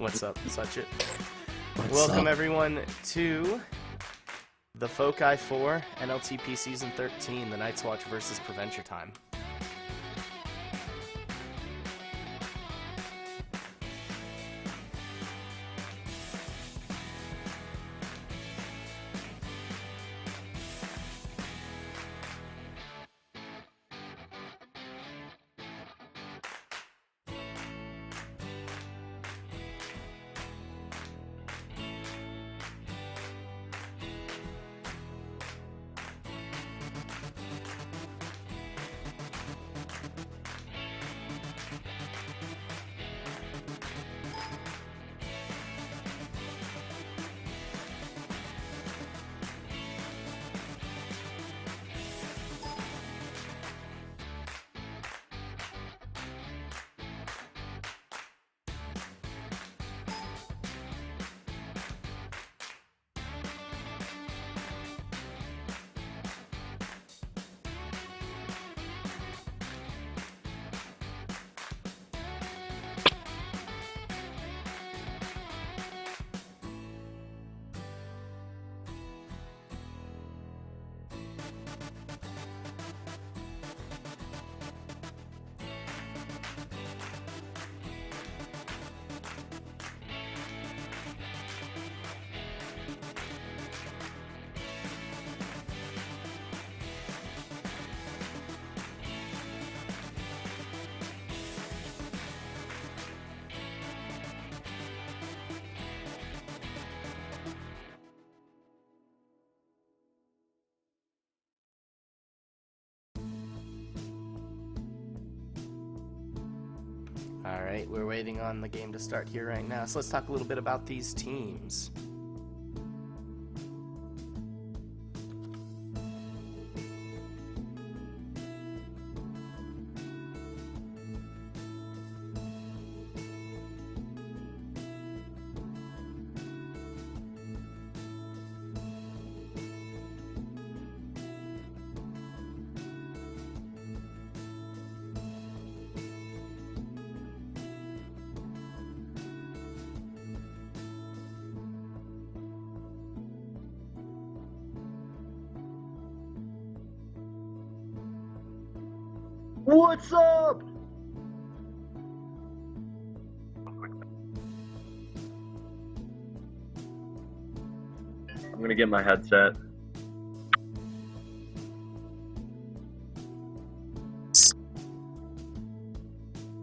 What's up, Sachin? What's Welcome up? everyone to the Foci 4 NLTP Season 13, the Night's Watch versus Preventure time. Alright, we're waiting on the game to start here right now, so let's talk a little bit about these teams. What's up? I'm gonna get my headset.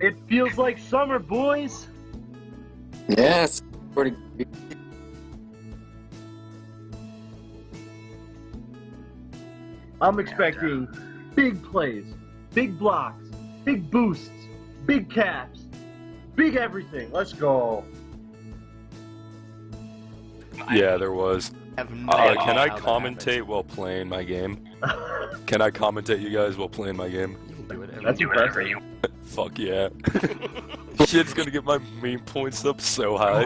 It feels like summer, boys. Yes. Pretty I'm expecting big plays, big blocks, big boosts, big caps, big everything. Let's go. Yeah, there was. I have no Can idea I how that commentate happens. while playing my game? Can I commentate you guys while playing my game? You can do whatever That's you impressive. Fuck yeah. Shit's gonna get my meme points up so high.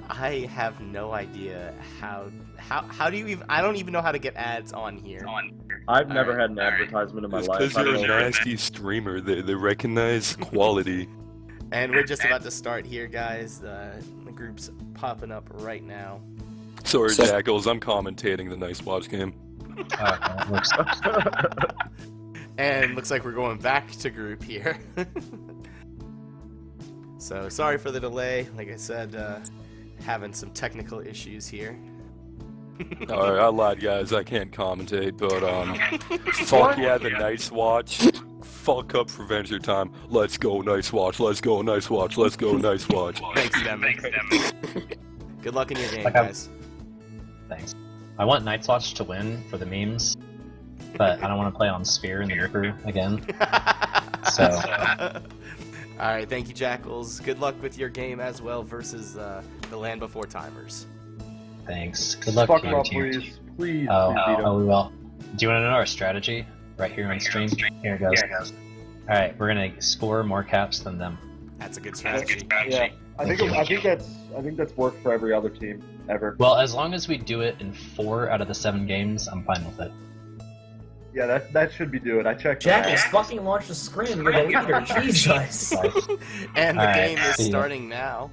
I have no idea how do you even, I don't even know how to get ads on here. I've never Alright, had an advertisement in my It's life. because I don't you're a know. nasty streamer. They recognize quality. And we're just about to start here, guys. The group's popping up right now. Sorry, Jackals, I'm commentating the Nice Watch game. And looks like we're going back to group here. So sorry for the delay. Like I said, having some technical issues here. Alright, I lied, guys. I can't commentate, but fuck yeah, the Nice Watch. Fuck up Preventure time. Let's go, Nice Watch. Let's go, Nice Watch. Let's go, Nice Watch. Thanks, Demon. Good luck in your game, Like guys. Thanks. I want Night's Watch to win for the memes, but I don't want to play on Sphere in the Ripper again. So, Alright, thank you, Jackals. Good luck with your game as well versus the Land Before Timers. thanks. Good luck Fuck to him your up, team. please. Please, Oh, please beat him. we will. Do you want to know our strategy right here on stream? Here it goes. Alright, we're gonna score more caps than them. That's a good strategy. Yeah, I think that's worked for every other team ever. Well, as long as we do it in 4 out of the 7 games, I'm fine with it. Yeah, that should be doing. I checked. Jack that. is fucking launched the scrim. You're the leader. Jesus. And the Alright, game is see ya. starting now.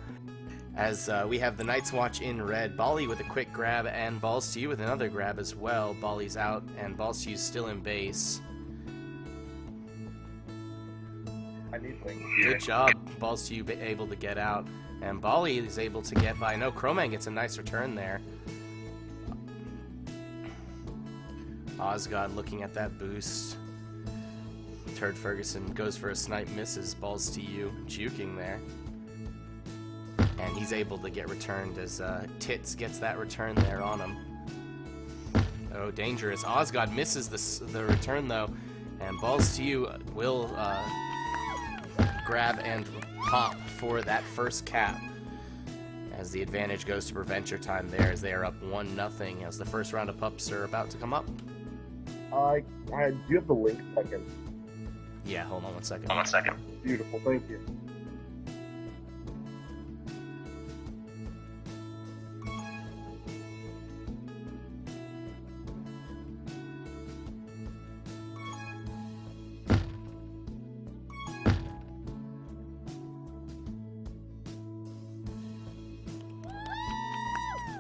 As we have the Night's Watch in red. Bali with a quick grab and Balls to You with another grab as well. Bali's out and Balls to You still in base. I need wings. Good job, Balls to You able to get out. And Bali is able to get by. No, Crowman gets a nice return there. Osgod looking at that boost. Turd Ferguson goes for a snipe, misses. Balls to You, juking there. And he's able to get returned as Tits gets that return there on him. Oh, dangerous. Osgod misses the return though. And Balls to You will grab and pop for that first cap. As the advantage goes to Preventure time there as they are up 1-0 as the first round of pups are about to come up. Do you have the link second? Yeah, hold on 1 second. Beautiful, thank you.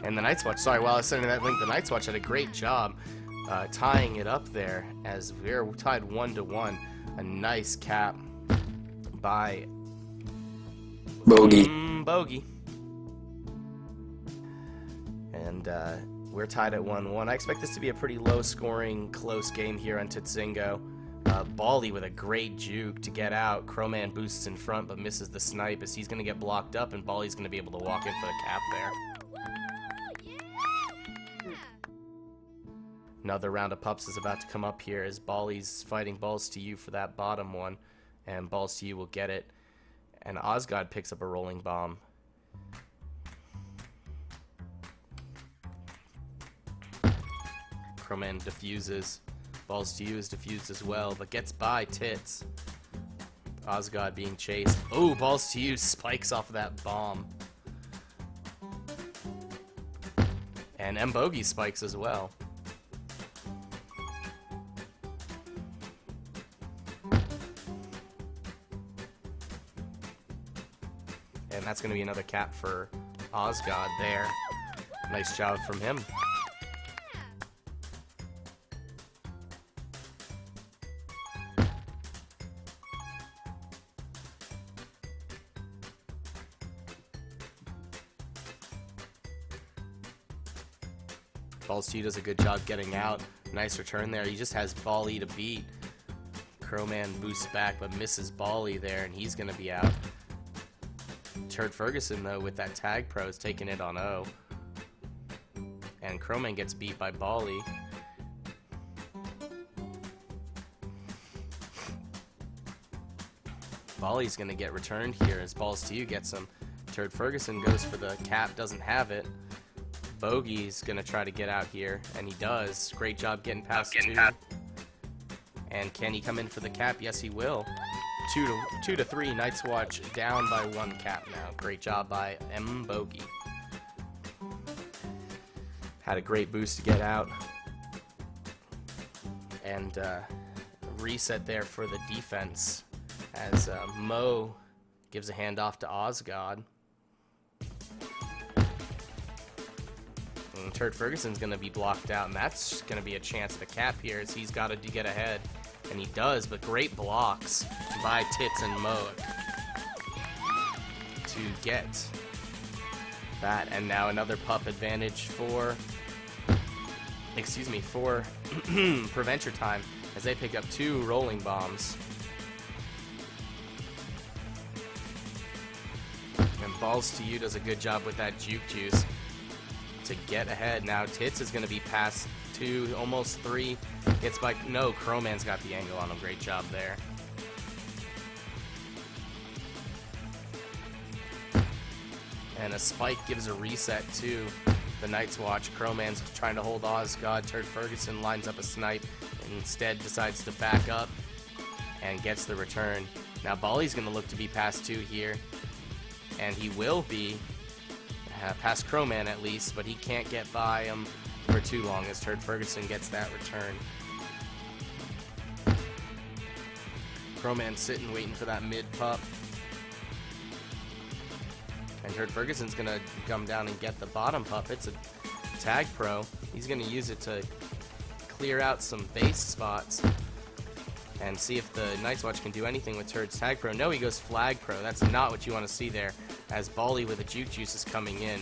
And the Night's Watch, sorry, while I was sending that link, the Night's Watch had a great job tying it up there as we're tied 1-1. A nice cap by Bogey. Bogey. And we're tied at 1-1. I expect this to be a pretty low-scoring, close game here on Titzingo. Bali with a great juke to get out. Crowman boosts in front but misses the snipe as he's going to get blocked up and Bali's going to be able to walk in for the cap there. Another round of pups is about to come up here as Bali's fighting Balls to You for that bottom one. And Balls to You will get it. And Osgod picks up a rolling bomb. Crowman diffuses. Balls to You is diffused as well, but gets by Tits. Osgod being chased. Oh, Balls to You spikes off of that bomb. And Bogey spikes as well. And that's going to be another cap for Osgod there. Nice job from him. Balls to You does a good job getting out. Nice return there. He just has Bali to beat. Crowman boosts back but misses Bali there, and he's going to be out. Turd Ferguson, though, with that tag pro, is taking it on O. And Crowman gets beat by Bali. Bali's going to get returned here as Balls to You gets him. Turd Ferguson goes for the cap, doesn't have it. Bogey's going to try to get out here, and he does. Great job getting past two. And can he come in for the cap? Yes, he will. 2-3, Night's Watch down by 1 cap now. Great job by Bogey. Had a great boost to get out. And reset there for the defense as Mo gives a handoff to Osgod. And Turd Ferguson's going to be blocked out, and that's going to be a chance at a cap here as he's got to get ahead. And he does, but great blocks by Tits and Mo to get that. And now another pup advantage for Preventure time as they pick up 2 rolling bombs. And Balls to You does a good job with that juke juice to get ahead. Now Tits is going to be past 2, almost 3. Gets by, no, Crowman's got the angle on him. Great job there. And a spike gives a reset to the Night's Watch. Crowman's trying to hold Osgod. Turd Ferguson lines up a snipe and instead decides to back up and gets the return. Now Bali's going to look to be past 2 here, and he will be past Crowman at least, but he can't get by him for too long as Turd Ferguson gets that return. Crowman sitting, waiting for that mid pup. And Turd Ferguson's gonna come down and get the bottom pup. It's a tag pro. He's gonna use it to clear out some base spots and see if the Night's Watch can do anything with Turd's tag pro. No, he goes flag pro. That's not what you want to see there, as Bali with a juke juice is coming in.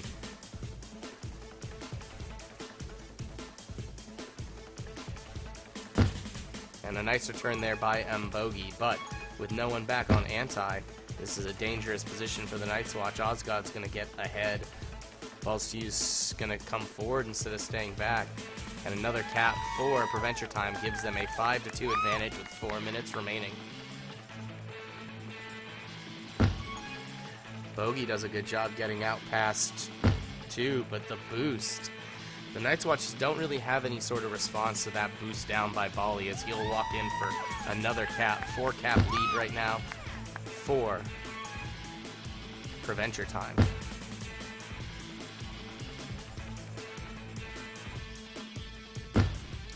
And a nice return there by Bogey, but with no one back on anti, this is a dangerous position for the Night's Watch. Osgod's going to get ahead. Balls to use going to come forward instead of staying back. And another cap for Preventure time gives them a 5-2 advantage with 4 minutes remaining. Bogey does a good job getting out past 2, but the boost. The Night's Watch don't really have any sort of response to that boost down by Bali, as he'll walk in for another cap. 4 cap lead right now for Preventure time.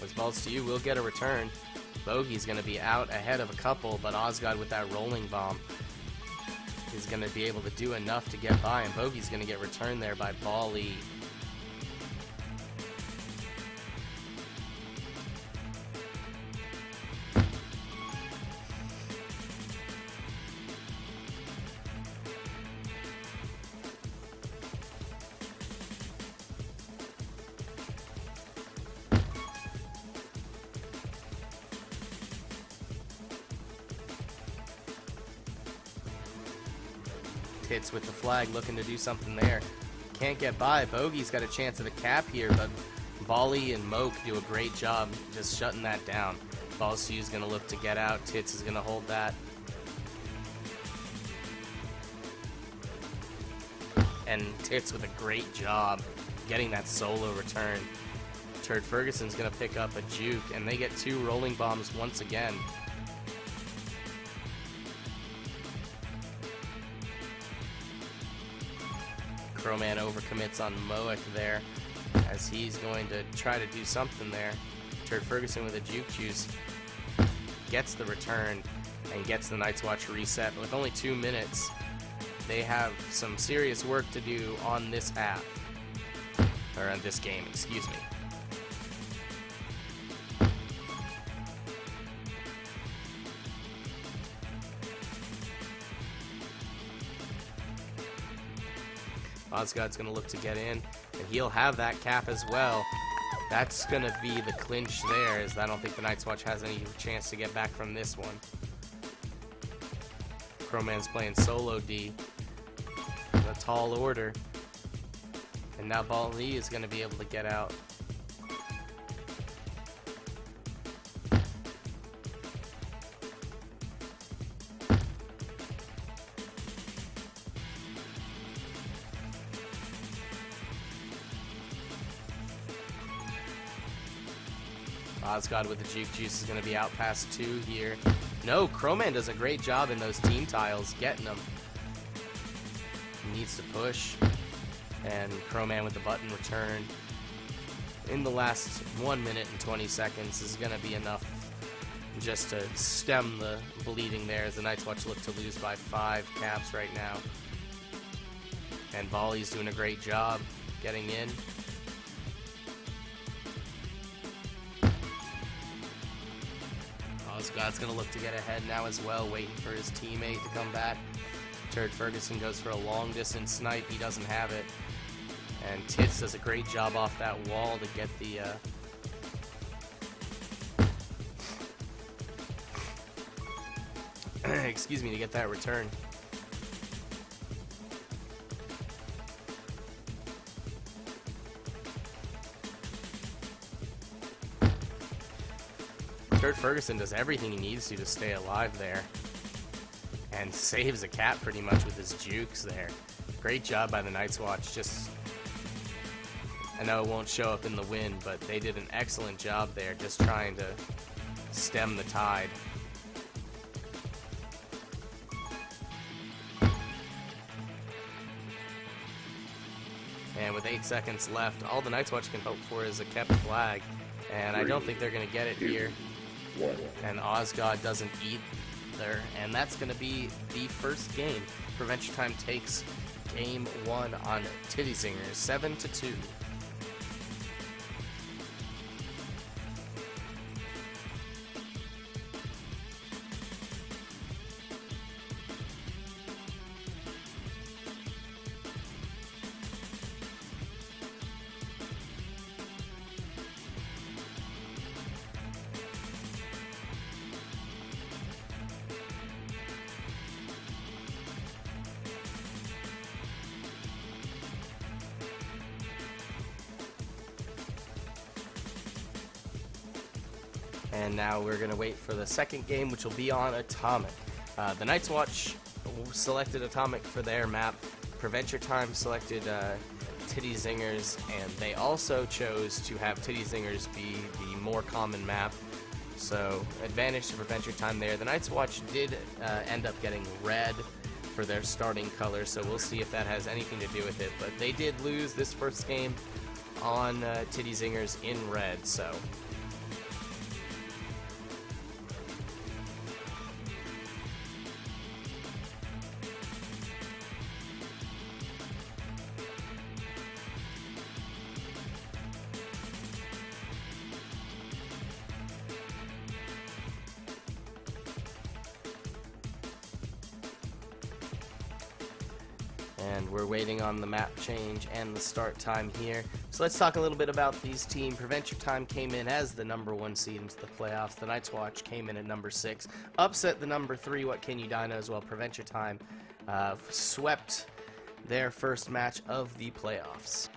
As balls to you, we'll get a return. Bogey's going to be out ahead of a couple, but Osgod with that rolling bomb is going to be able to do enough to get by, and Bogey's going to get returned there by Bali. Hits with the flag, looking to do something there. Can't get by. Bogey's got a chance at a cap here, but Bali and Moke do a great job just shutting that down. Balsu's going to look to get out. Tits is going to hold that. And Tits with a great job getting that solo return. Turd Ferguson's going to pick up a juke, and they get 2 rolling bombs once again. Crowman overcommits on Moek there, as he's going to try to do something there. Turd Ferguson with a juke juice gets the return and gets the Night's Watch reset. But with only 2 minutes, they have some serious work to do on this app, or on this game, excuse me. Osgod's going to look to get in, and he'll have that cap as well. That's going to be the clinch there, as I don't think the Night's Watch has any chance to get back from this one. Crowman's playing solo D. A tall order. And now Bali is going to be able to get out. Osgod with the juke juice is going to be out past 2 here. No, Crowman does a great job in those team tiles, getting them. He needs to push. And Crowman with the button return. In the last 1 minute and 20 seconds is going to be enough just to stem the bleeding there, as the Night's Watch look to lose by 5 caps right now. And Bali's doing a great job getting in. Osgod's going to look to get ahead now as well, waiting for his teammate to come back. Turd Ferguson goes for a long distance snipe. He doesn't have it. And Tits does a great job off that wall to get the excuse me, to get that return. Turd Ferguson does everything he needs to stay alive there, and saves a cap pretty much with his jukes there. Great job by the Night's Watch. Just, I know it won't show up in the win, but they did an excellent job there, just trying to stem the tide. And with 8 seconds left, all the Night's Watch can hope for is a kept flag, and I don't think they're going to get it here. And Osgod doesn't eat there, and that's going to be the first game. Preventure Time takes game 1 on Titty Zingers, 7-2. And now we're going to wait for the second game, which will be on Atomic. The Night's Watch selected Atomic for their map. Preventure Time selected Titty Zingers, and they also chose to have Titty Zingers be the more common map. So, advantage to Preventure Time there. The Night's Watch did end up getting red for their starting color, so we'll see if that has anything to do with it. But they did lose this first game on Titty Zingers in red, so... And we're waiting on the map change and the start time here. So let's talk a little bit about these teams. Preventure Time came in as the #1 seed into the playoffs. The Night's Watch came in at number 6. Upset the number 3, What Can You Dino, as well. Preventure Time swept their first match of the playoffs.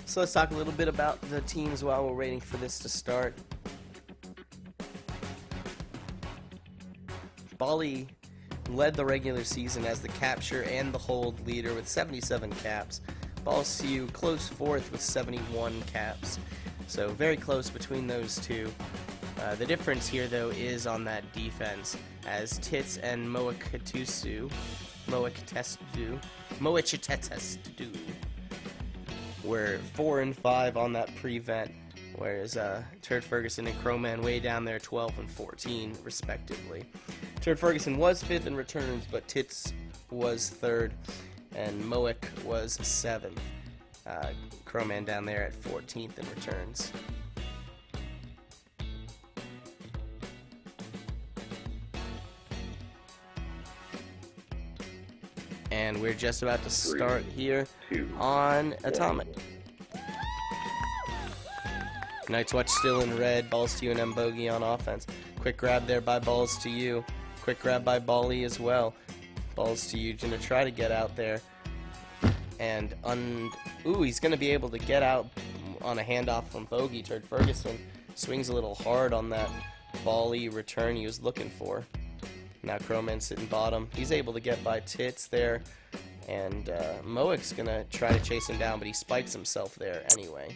So let's talk a little bit about the teams while we're waiting for this to start. Bali led the regular season as the capture and the hold leader with 77 caps. Balls to You close fourth with 71 caps. So very close between those two. The difference here, though, is on that defense, as Tits and Moachetestu were 4 and 5 on that prevent, whereas Turd Ferguson and Crowman way down there 12 and 14 respectively. Turd Ferguson was 5th in returns, but Tits was 3rd and Moek was 7th. Crowman down there at 14th in returns. And we're just about to start here on Atomic. Night's Watch still in red. Balls to You and M Bogey on offense. Quick grab there by Balls to You. Quick grab by Bali as well. Balls to You gonna try to get out there. And he's gonna be able to get out on a handoff from Bogey. Turd Ferguson swings a little hard on that Bali return he was looking for. Now Crowman sitting bottom. He's able to get by Tits there. And Moek's going to try to chase him down, but he spikes himself there anyway.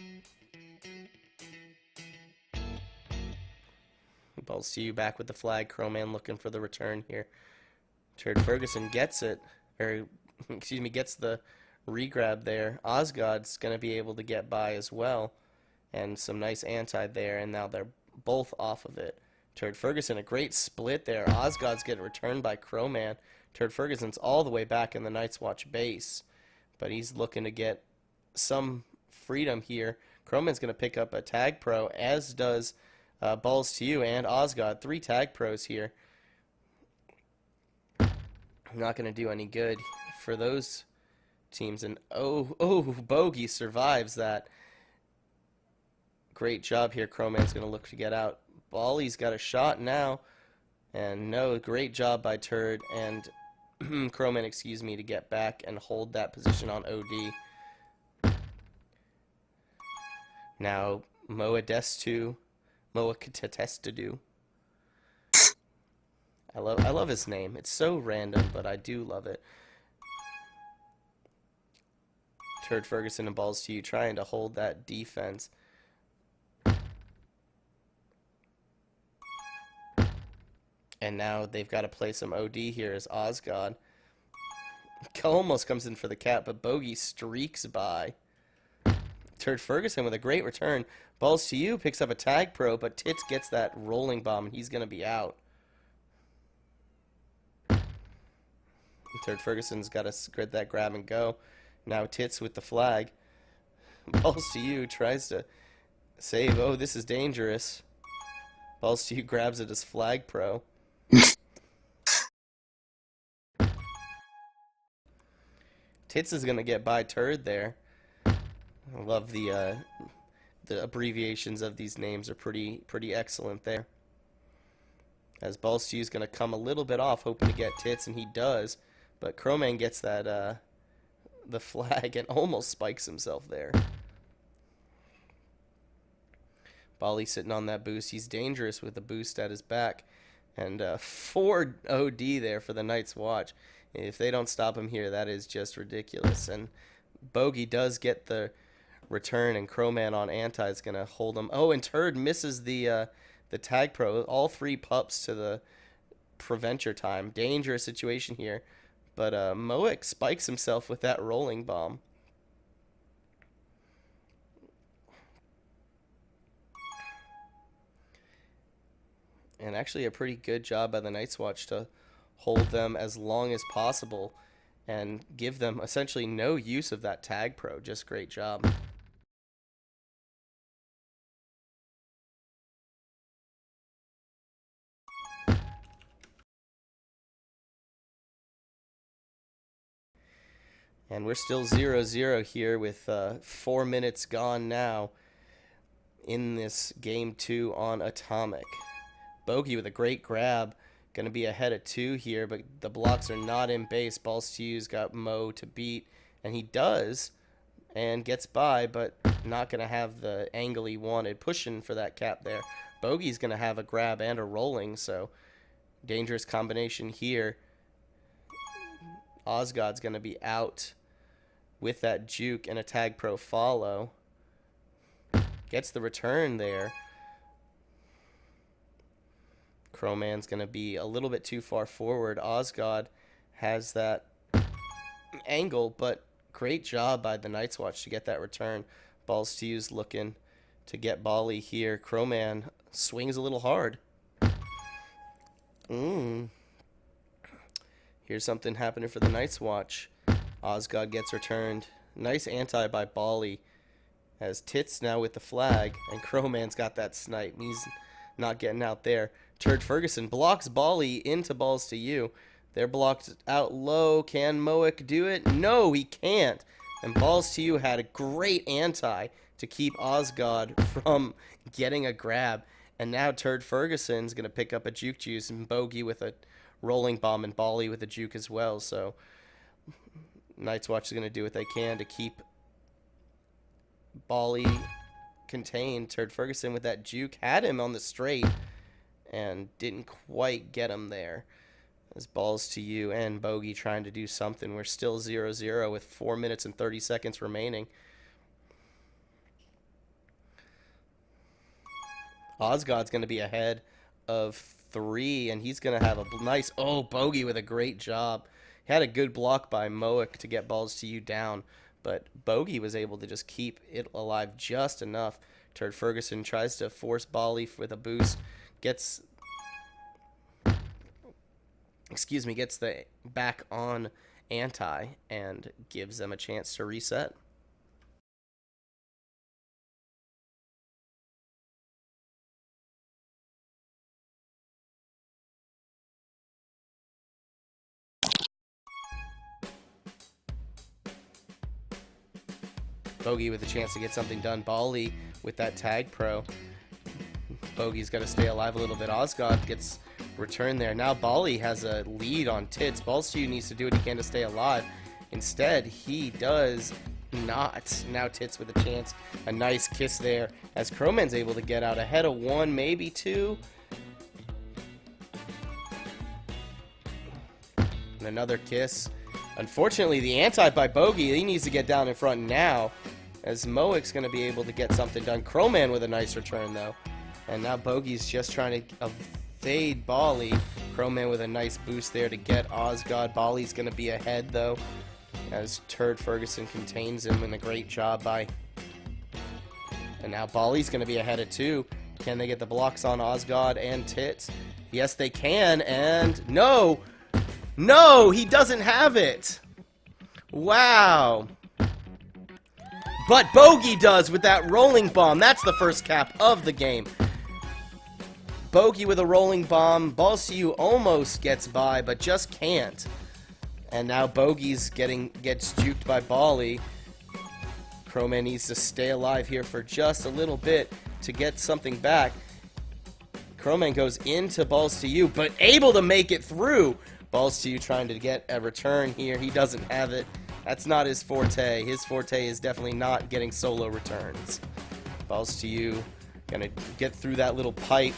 Balls to You back with the flag. Crowman looking for the return here. Turd Ferguson gets it. Or excuse me, gets the regrab there. Osgod's going to be able to get by as well. And some nice anti there, and now they're both off of it. Turd Ferguson, a great split there. Osgod's getting returned by Crowman. Turd Ferguson's all the way back in the Night's Watch base, but he's looking to get some freedom here. Crowman's going to pick up a tag pro, as does Balls to You and Osgod. 3 tag pros here. Not going to do any good for those teams. And Bogey survives that. Great job here. Crowman's going to look to get out. Bally's got a shot now. And no, great job by Turd and Crowman, excuse me, to get back and hold that position on OD. Now, Moa Destu. Moa Katestu. I love his name. It's so random, but I do love it. Turd Ferguson and Balls to You trying to hold that defense. And now they've got to play some OD here as Osgod almost comes in for the cap, but Bogey streaks by. Turd Ferguson with a great return. Balls to You picks up a tag pro, but Tits gets that rolling bomb, and he's going to be out. Turd Ferguson's got to grid that grab and go. Now Tits with the flag. Balls to You tries to save. Oh, this is dangerous. Balls to You grabs it as flag pro. Tits is gonna get by Turd there. I love the abbreviations of these names are pretty excellent there. As Balls to You is gonna come a little bit off, hoping to get Tits, and he does, but Crowman gets that the flag and almost spikes himself there. Bali sitting on that boost. He's dangerous with the boost at his back. And 4 OD there for the Night's Watch. If they don't stop him here, that is just ridiculous. And Bogey does get the return, and Crowman on anti is going to hold him. Oh, and Turd misses the tag pro. All 3 pups to the Preventure time. Dangerous situation here. But Moic spikes himself with that rolling bomb. And actually a pretty good job by the Night's Watch to hold them as long as possible and give them essentially no use of that tag pro. Just great job. And we're still 0-0 here with 4 minutes gone now in this game 2 on Atomic. Bogey with a great grab. Going to be ahead of 2 here, but the blocks are not in base. Balls to You's got Mo to beat, and he does, and gets by, but not going to have the angle he wanted. Pushing for that cap there. Bogey's going to have a grab and a rolling, so dangerous combination here. Osgod's going to be out with that juke and a tag pro follow. Gets the return there. Crowman's going to be a little bit too far forward. Osgod has that angle, but great job by the Night's Watch to get that return. Balls to You's looking to get Bali here. Crowman swings a little hard. Here's something happening for the Night's Watch. Osgod gets returned. Nice anti by Bali. As Tits now with the flag, and Crowman's got that snipe. He's not getting out there. Turd Ferguson blocks Bali into Balls to You. They're blocked out low. Can Moic do it? No, he can't. And Balls to You had a great anti to keep Osgod from getting a grab. And now Turd Ferguson's going to pick up a juke juice, and Bogey with a rolling bomb, and Bali with a juke as well. So Night's Watch is going to do what they can to keep Bali contained. Turd Ferguson with that juke had him on the straight and didn't quite get him there. As Balls to You and Bogey trying to do something. We're still 0-0 with 4 minutes and 30 seconds remaining. Osgod's going to be ahead of 3, and he's going to have a nice... Oh, Bogey with a great job. He had a good block by Moic to get Balls to You down, but Bogey was able to just keep it alive just enough. Turd Ferguson tries to force Bali with a boost, gets the back on anti and gives them a chance to reset. Bogey with a chance to get something done. Bali with that tag pro. Bogey's got to stay alive a little bit. Osgod gets returned there. Now Bali has a lead on Tits. Balls to You needs to do what he can to stay alive. Instead, he does not. Now Tits with a chance. A nice kiss there as Crowman's able to get out ahead of 1, maybe 2. And another kiss. Unfortunately, the anti by Bogey, he needs to get down in front now, as Moic's going to be able to get something done. Crowman with a nice return, though. And now Bogey's just trying to evade Bali. Crowman with a nice boost there to get Osgod. Bali's going to be ahead, though, as Turd Ferguson contains him, and a great job by... And now Bali's going to be ahead of 2. Can they get the blocks on Osgod and Tits? Yes, they can, and... No! No, he doesn't have it. Wow. But Bogey does with that rolling bomb. That's the first cap of the game. Bogey with a rolling bomb. Balls to You almost gets by, but just can't. And now Bogey's gets juked by Bali. Crowman needs to stay alive here for just a little bit to get something back. Crowman goes into Balls to You, but able to make it through. Balls to You trying to get a return here. He doesn't have it. That's not his forte. His forte is definitely not getting solo returns. Balls to You gonna get through that little pipe,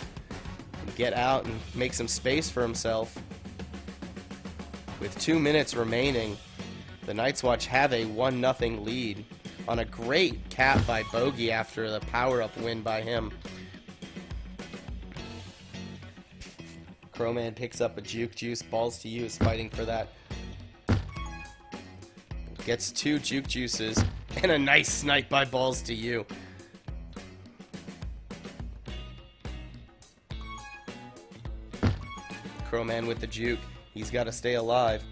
get out and make some space for himself. With 2 minutes remaining, the Night's Watch have a 1-0 lead on a great cap by Bogey after the power-up win by him. Crowman picks up a juke juice. Balls to You is fighting for that. Gets 2 juke juices and a nice snipe by Balls to You. Crowman with the juke. He's got to stay alive.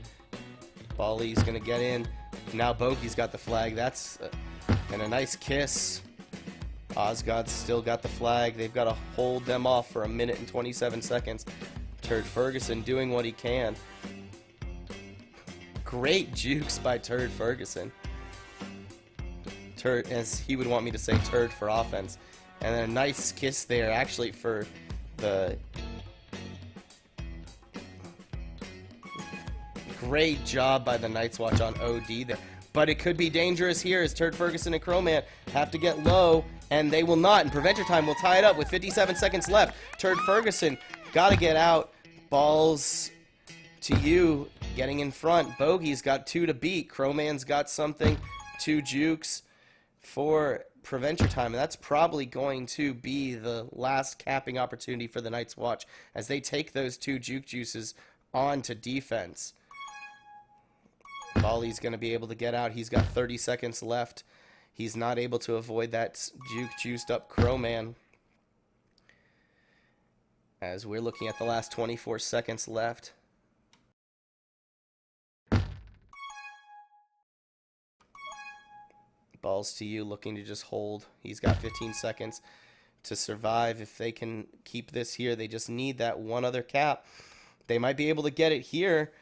Bali's going to get in. Now Bogey's got the flag. That's and a nice kiss. Osgod's still got the flag. They've got to hold them off for 1 minute and 27 seconds. Turd Ferguson doing what he can. Great jukes by Turd Ferguson. Turd, as he would want me to say, turd for offense. And then a nice kiss there, actually, for the... Great job by the Night's Watch on OD there. But it could be dangerous here as Turd Ferguson and Crowman have to get low, and they will not. And Preventure Time will tie it up with 57 seconds left. Turd Ferguson got to get out. Balls to You getting in front. Bogey's got 2 to beat. Crowman's got something. 2 jukes for Preventure Time. And that's probably going to be the last capping opportunity for the Night's Watch as they take those 2 juke juices on to defense. Bali's going to be able to get out. He's got 30 seconds left. He's not able to avoid that juke juiced up Crowman. As we're looking at the last 24 seconds left. Balls to You looking to just hold. He's got 15 seconds to survive. If they can keep this here, they just need that one other cap. They might be able to get it here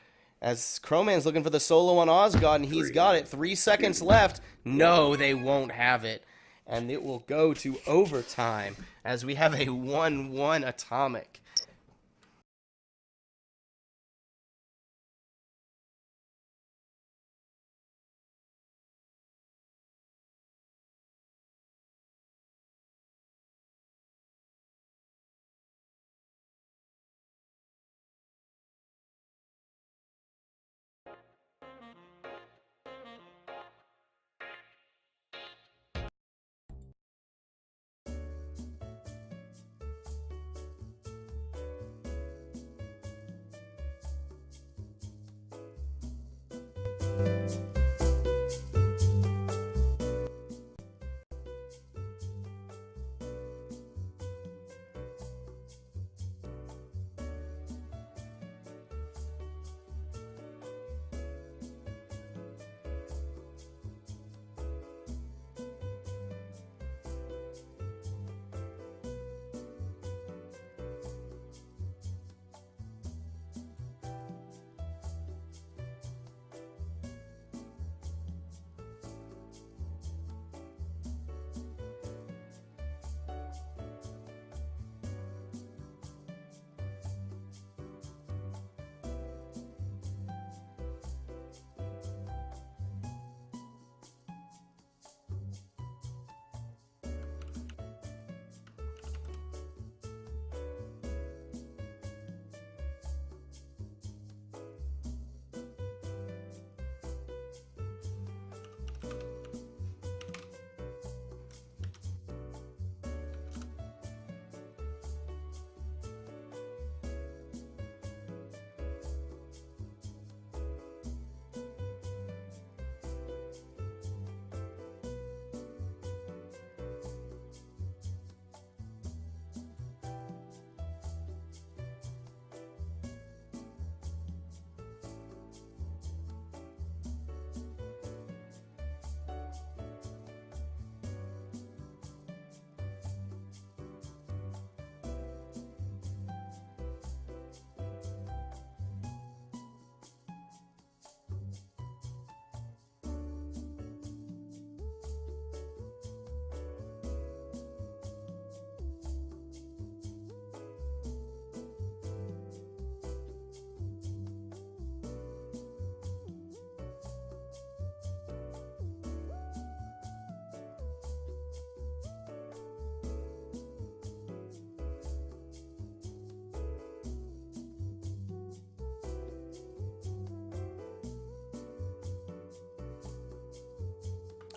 as Crowman's looking for the solo on Osgod, and he's got it. 3 seconds left. No, they won't have it. And it will go to overtime as we have a 1-1 atomic.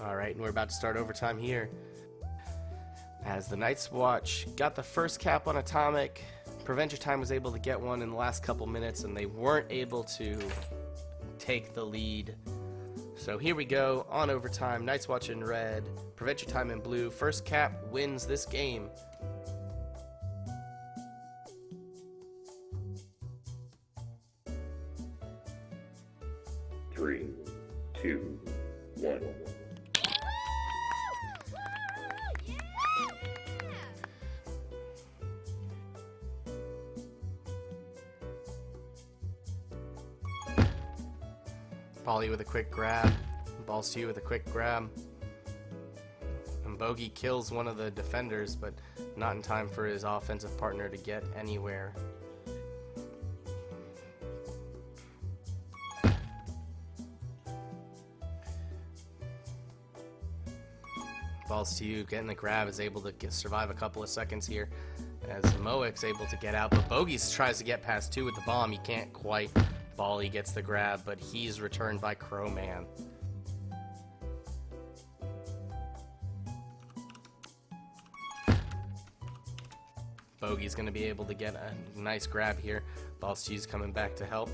Alright, and we're about to start overtime here. As the Night's Watch got the first cap on Atomic, Preventure Time was able to get one in the last couple minutes, and they weren't able to take the lead. So here we go, on overtime, Night's Watch in red, Preventure Time in blue. First cap wins this game. Three, two, one. Polly with a quick grab, Balls to You with a quick grab. And Bogey kills one of the defenders, but not in time for his offensive partner to get anywhere. Balls to You getting the grab, is able to survive a couple of seconds here as Moek's able to get out, but Bogey tries to get past 2 with the bomb. He can't quite. Bally gets the grab, but he's returned by Crowman. Bogey's going to be able to get a nice grab here. Balls to You's coming back to help.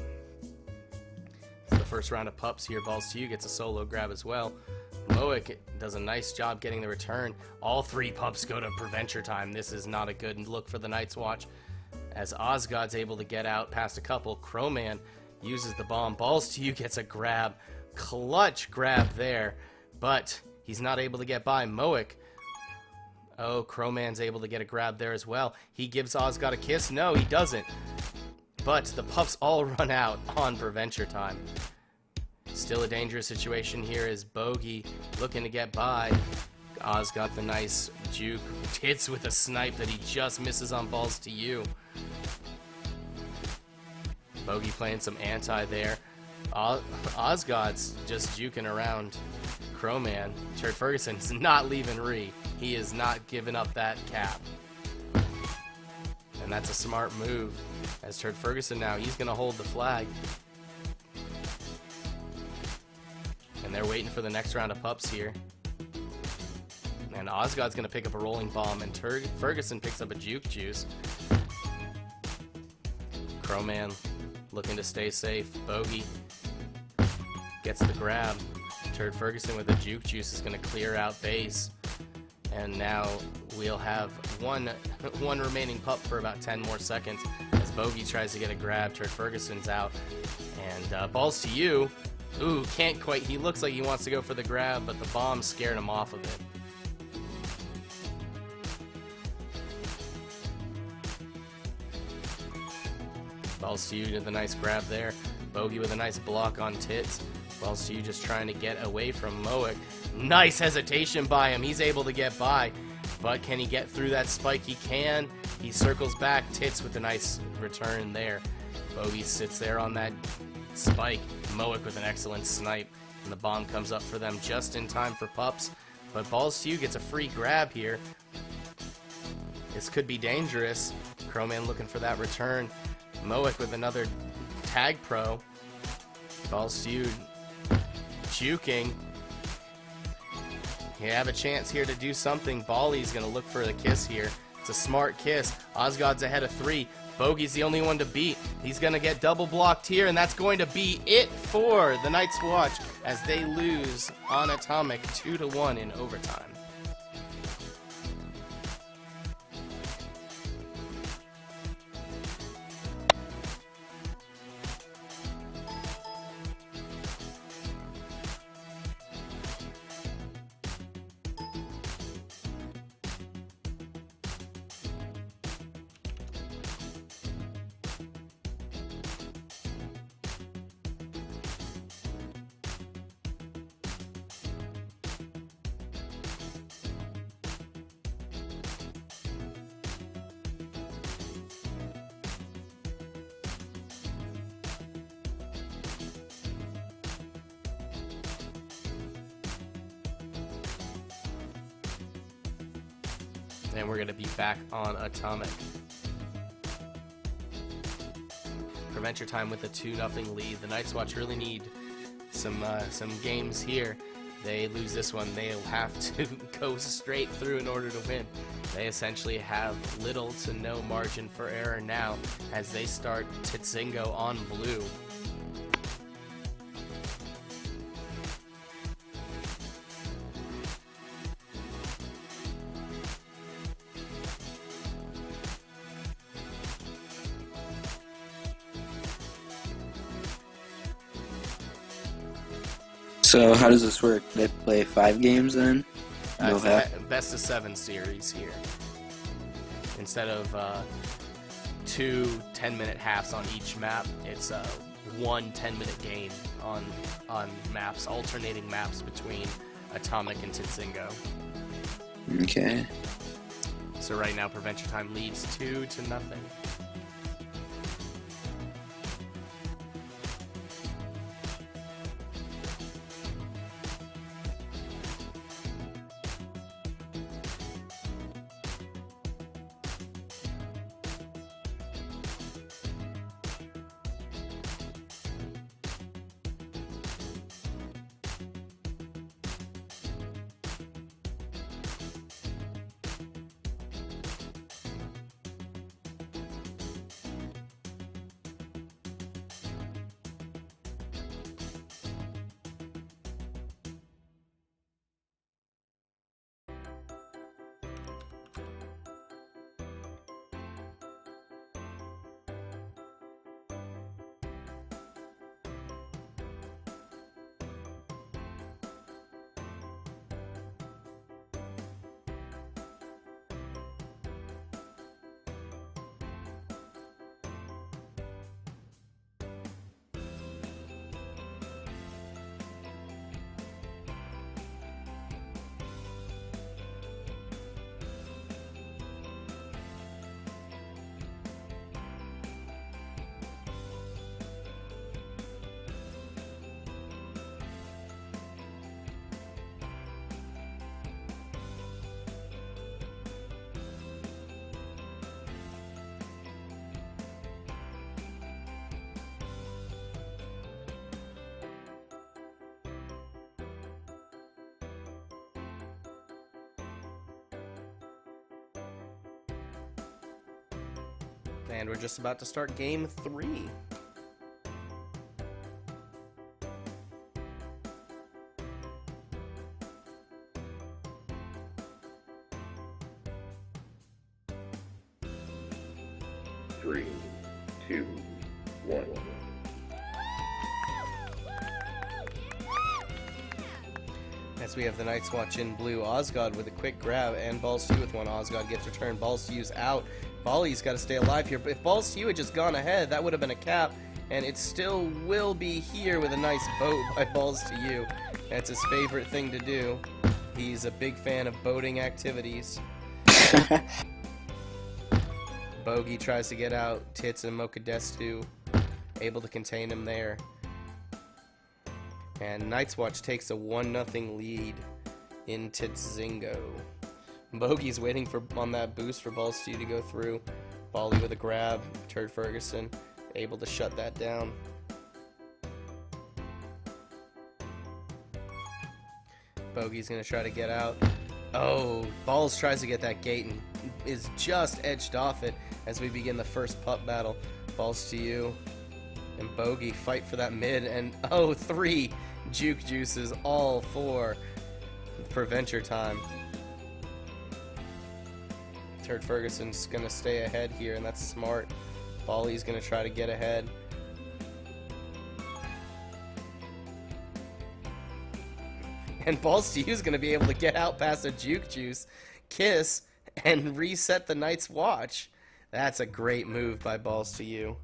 It's the first round of pups here. Balls to You gets a solo grab as well. Moek does a nice job getting the return. All 3 pups go to Preventure Time. This is not a good look for the Night's Watch. As Osgod's able to get out past a couple, Crowman uses the bomb. Balls to You gets a grab. Clutch grab there, but he's not able to get by. Moek. Oh, Crowman's able to get a grab there as well. He gives Osgod a kiss. No, he doesn't. But the pups all run out on Preventure Time. Still a dangerous situation here as Bogey looking to get by. Oz got the nice juke. Hits with a snipe that he just misses on Balls to You. Bogey playing some anti there. Osgod's just juking around Crowman. Turd Ferguson's not leaving Ree. He is not giving up that cap. And that's a smart move. As Turd Ferguson now, he's going to hold the flag. And they're waiting for the next round of pups here. And Osgod's going to pick up a rolling bomb, and Ferguson picks up a juke juice. Crowman looking to stay safe. Bogey gets the grab. Turd Ferguson with a juke juice is going to clear out base. And now we'll have one remaining pup for about 10 more seconds as Bogey tries to get a grab. Turd Ferguson's out. And Balls to You. Ooh, can't quite. He looks like he wants to go for the grab, but the bomb scared him off of it. Balls to You with a nice grab there. Bogey with a nice block on Tits. Balls to You just trying to get away from Moek. Nice hesitation by him. He's able to get by. But can he get through that spike? He can. He circles back. Tits with a nice return there. Bogey sits there on that spike. Moek with an excellent snipe. And the bomb comes up for them just in time for pups. But Balls to You gets a free grab here. This could be dangerous. Crowman looking for that return. Moek with another tag pro. Balls to You juking. You have a chance here to do something. Bally's going to look for the kiss here. It's a smart kiss. Osgod's ahead of 3. Bogey's the only one to beat. He's going to get double blocked here, and that's going to be it for the Night's Watch as they lose on Atomic 2-1 in overtime. And we're going to be back on Atomic. Preventure Time with a 2-0 lead. The Night's Watch really need some games here. they lose this one, they'll have to go straight through in order to win. They essentially have little to no margin for error now as they start Titzingo on blue. So how does this work? They play 5 games then? It's They'll have- a best of 7 series here. Instead of 2 10-minute halves on each map, it's one 10-minute game on maps, alternating maps between Atomic and Titzingo. Okay. So right now, Preventure Time leads 2-0. And we're just about to start game 3. Three, two, one. As we have the Night's Watch in blue, Osgod with a quick grab, and Balls to You with one. Osgod gets returned. Balls to You's out. Bally's got to stay alive here. But if Balls to You had just gone ahead, that would have been a cap, and it still will be here with a nice boat by Balls to You. That's his favorite thing to do. He's a big fan of boating activities. Bogey tries to get out. Tits and Mokadestu able to contain him there. And Night's Watch takes a 1-0 lead in Titzingo. Bogey's waiting on that boost for Balls to You to go through. Bally with a grab. Turd Ferguson able to shut that down. Bogey's going to try to get out. Oh, Balls tries to get that gate and is just edged off it as we begin the first pup battle. Balls to You and Bogey fight for that mid, and 3 juke juices all for Preventure Time. Turd Ferguson's gonna stay ahead here, and that's smart. Bally's gonna try to get ahead. And Balls to You's gonna be able to get out past a juke juice, kiss, and reset the Night's Watch. That's a great move by Balls to You.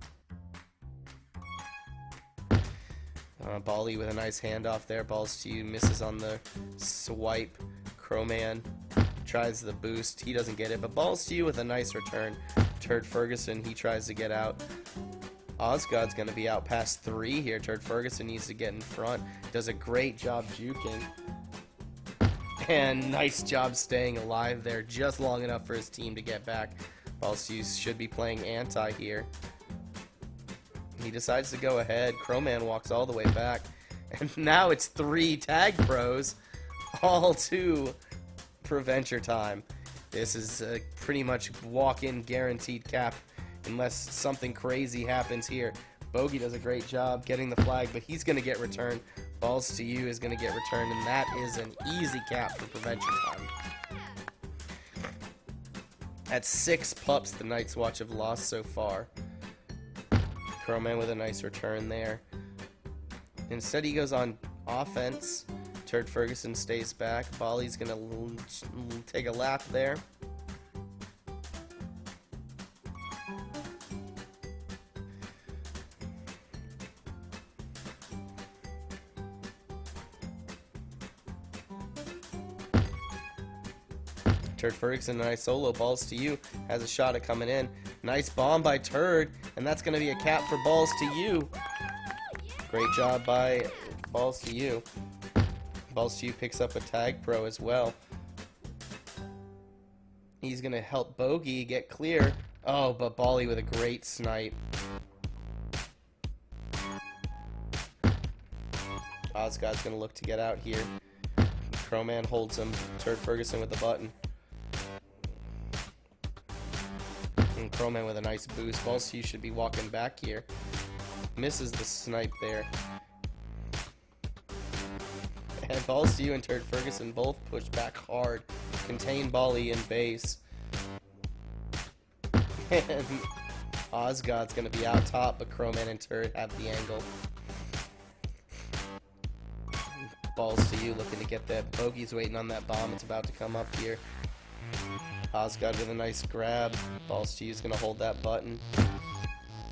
Bally with a nice handoff there. Balls to You misses on the swipe. Crowman tries the boost. He doesn't get it, but Balls to You with a nice return. Turd Ferguson, he tries to get out. Osgod's going to be out past 3 here. Turd Ferguson needs to get in front. Does a great job juking. And nice job staying alive there, just long enough for his team to get back. Balls to You should be playing anti here. He decides to go ahead. Crowman walks all the way back. And now it's 3 tag pros. all to Preventure time. This is pretty much walk-in guaranteed cap unless something crazy happens here. Bogey does a great job getting the flag, but he's going to get returned. Balls to you is going to get returned, and that is an easy cap for Preventure time. At 6 pups, the Night's Watch have lost so far. Crowman with a nice return there. Instead, he goes on offense. Turd Ferguson stays back. Bolly's going to take a lap there. Turd Ferguson, a nice solo. Balls to you. Has a shot at coming in. Nice bomb by Turd. And that's going to be a cap for Balls to you. Great job by Balls to you. Balls to you picks up a tag pro as well. He's going to help Bogey get clear. Oh, but Bally with a great snipe. Osgod's going to look to get out here. Crowman holds him. Turd Ferguson with the button. And Crowman with a nice boost. Balls to you should be walking back here. Misses the snipe there. And Balls to you and Turd Ferguson both push back hard. Contain Bally in base. And Osgod's going to be out top, but Crowman and Turd have the angle. Balls to you looking to get that. Bogey's waiting on that bomb. It's about to come up here. Osgod with a nice grab. Balls to you is going to hold that button.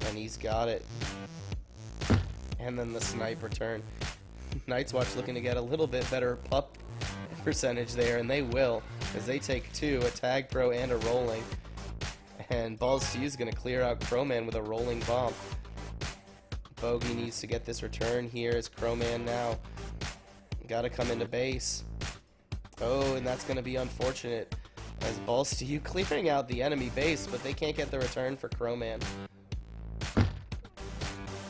And he's got it. And then the snipe return. Night's Watch looking to get a little bit better pup percentage there, and they will, as they take 2, a tag pro and a rolling. And Balls to you is going to clear out Crowman with a rolling bomb. Bogey needs to get this return here as Crowman now. Got to come into base. Oh, and that's going to be unfortunate as Balls to you clearing out the enemy base, but they can't get the return for Crowman.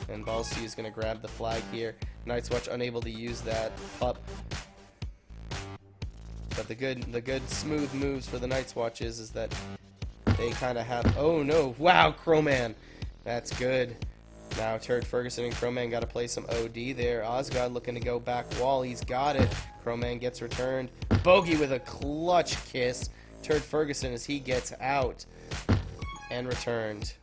And Balls to you is going to grab the flag here. Night's Watch unable to use that pup. But the good smooth moves for the Night's Watch is that they kind of have... Oh no! Wow, Crowman! That's good. Now Turd Ferguson and Crowman got to play some OD there. Osgod looking to go back wall. He's got it. Crowman gets returned. Bogey with a clutch kiss. Turd Ferguson as he gets out and returned.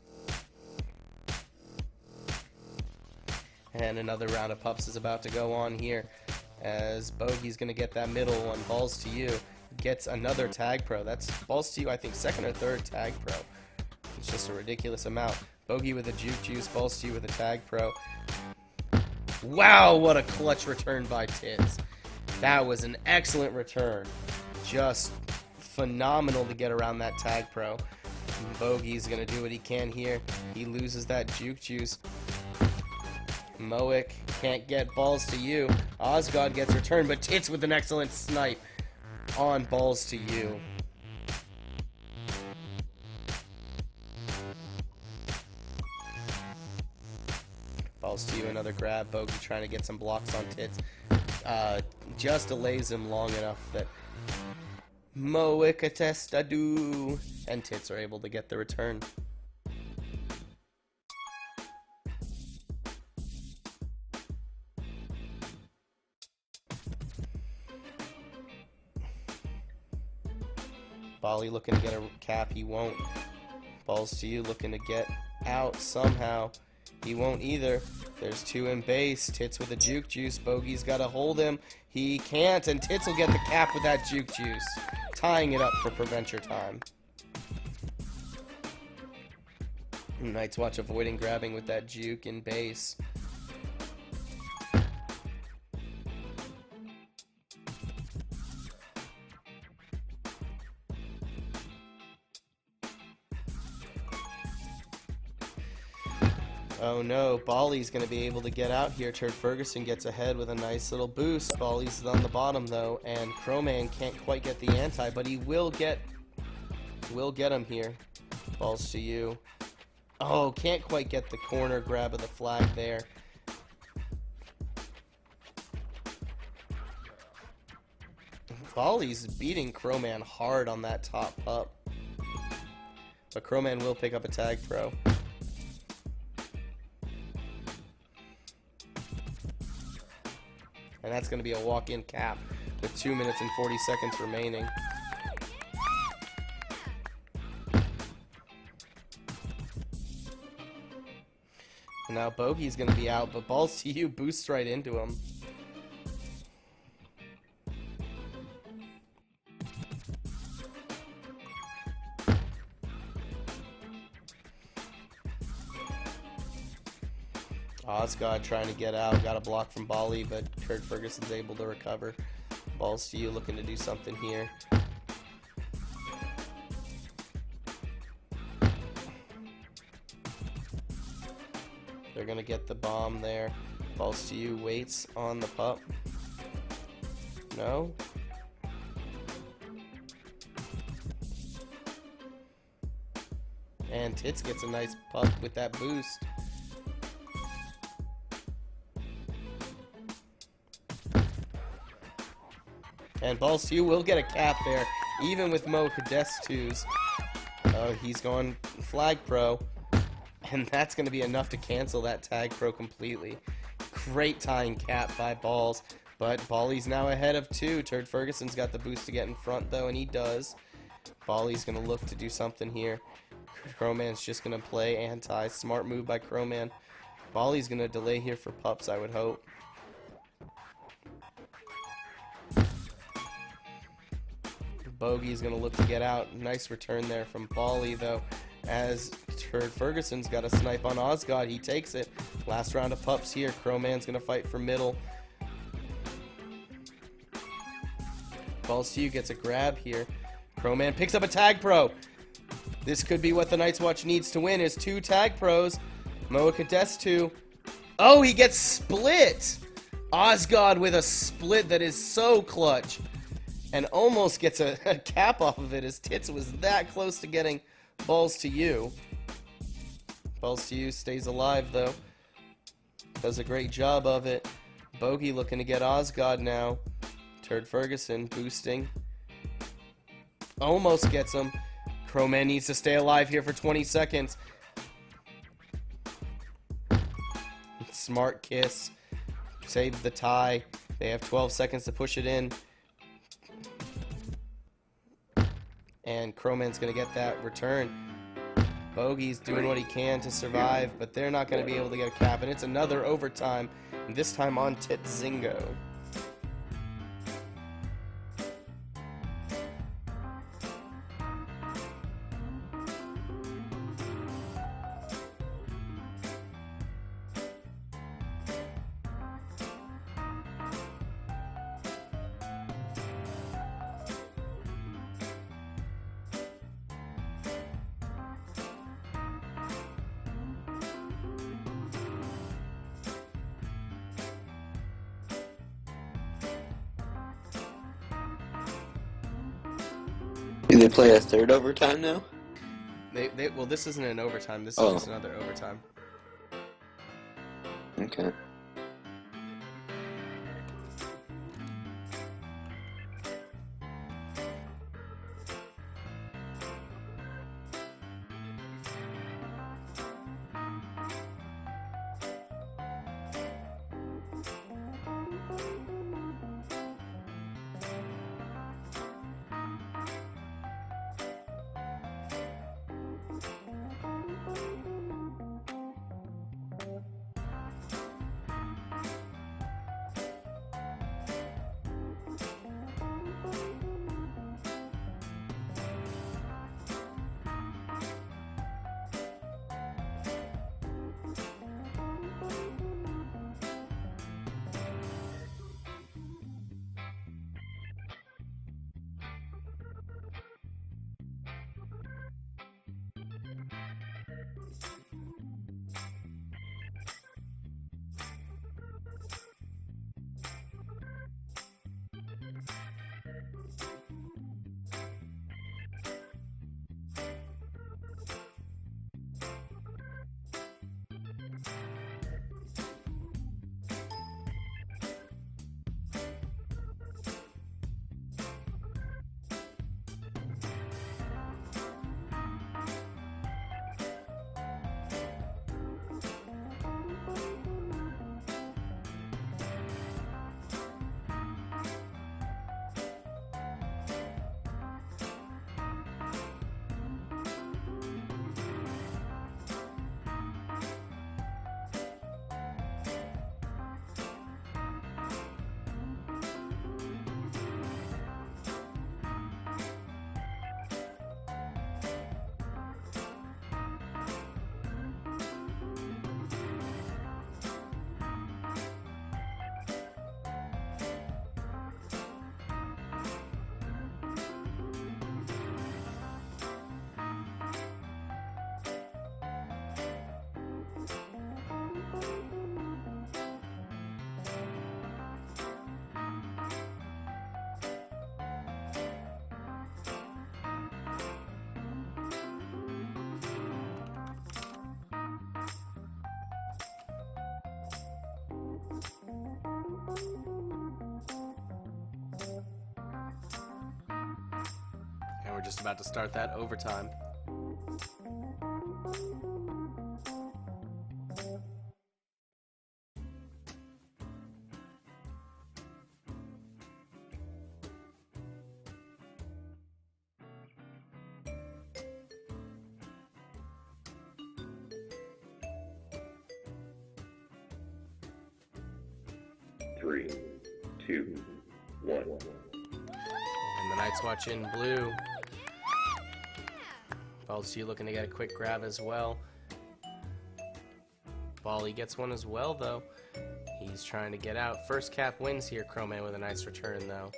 And another round of pups is about to go on here as Bogey's going to get that middle one. Balls to you. Gets another tag pro. That's Balls to you, I think, 2nd or 3rd tag pro. It's just a ridiculous amount. Bogey with a juke juice. Balls to you with a tag pro. Wow, what a clutch return by Tits. That was an excellent return. Just phenomenal to get around that tag pro. Bogey's going to do what he can here. He loses that juke juice. Moic can't get Balls to you. Osgod gets returned, but Tits with an excellent snipe on Balls to you. Balls to you, another grab. Bogey trying to get some blocks on Tits. Just delays him long enough that Moic attestadu, and Tits are able to get the return. Bally looking to get a cap, he won't. Balls to you looking to get out somehow. He won't either. There's 2 in base. Tits with a juke juice. Bogey's got to hold him. He can't, and Tits will get the cap with that juke juice. Tying it up for Preventure time. Night's Watch avoiding grabbing with that juke in base. Oh no, Bally's going to be able to get out here. Turd Ferguson gets ahead with a nice little boost. Bally's on the bottom though, and Crowman can't quite get the anti, but he will get him here. Balls to you. Oh, can't quite get the corner grab of the flag there. Bolly's beating Crowman hard on that top pup. But Crowman will pick up a tag pro. And that's going to be a walk-in cap with 2 minutes and 40 seconds remaining. And now Bogey's going to be out, but Balls to You boosts right into him. Osgod trying to get out, got a block from Bali, but Kurt Ferguson's able to recover. Balls to You looking to do something here. They're going to get the bomb there. Balls to You waits on the pup. No? And Tits gets a nice pup with that boost. And Balls to You will get a cap there, even with Mo Cadestu's. Oh, he's going Flag Pro. And that's going to be enough to cancel that Tag Pro completely. Great tying cap by Balls. But Bally's now ahead of 2. Turd Ferguson's got the boost to get in front, though, and he does. Bally's going to look to do something here. Crowman's just going to play anti. Smart move by Crowman. Bally's going to delay here for pups, I would hope. Bogey's going to look to get out. Nice return there from Bally, though, as Turd Ferguson's got a snipe on Osgod. He takes it. Last round of pups here. Crowman's going to fight for middle. Balls to You gets a grab here. Crowman picks up a tag pro. This could be what the Night's Watch needs to win, is 2 tag pros. Moa Cadestu. Oh, he gets split! Osgod with a split that is so clutch. And almost gets a cap off of it, as Tits was that close to getting Balls to You. Balls to You stays alive, though. Does a great job of it. Bogey looking to get Osgod now. Turd Ferguson boosting. Almost gets him. Crowman needs to stay alive here for 20 seconds. Smart kiss. Save the tie. They have 12 seconds to push it in. And Crowman's going to get that return. Bogey's doing what he can to survive, but they're not going to be able to get a cap. And it's another overtime, and this time on Titzingo. Do they play a third overtime now? Well, this isn't an overtime. This is just another overtime. Okay. just about to start that overtime. Three, two, one. And the Night's Watch in blue. Balls to you, looking to get a quick grab as well. Bally gets one as well, though. He's trying to get out. First cap wins here, Crowman with a nice return, though.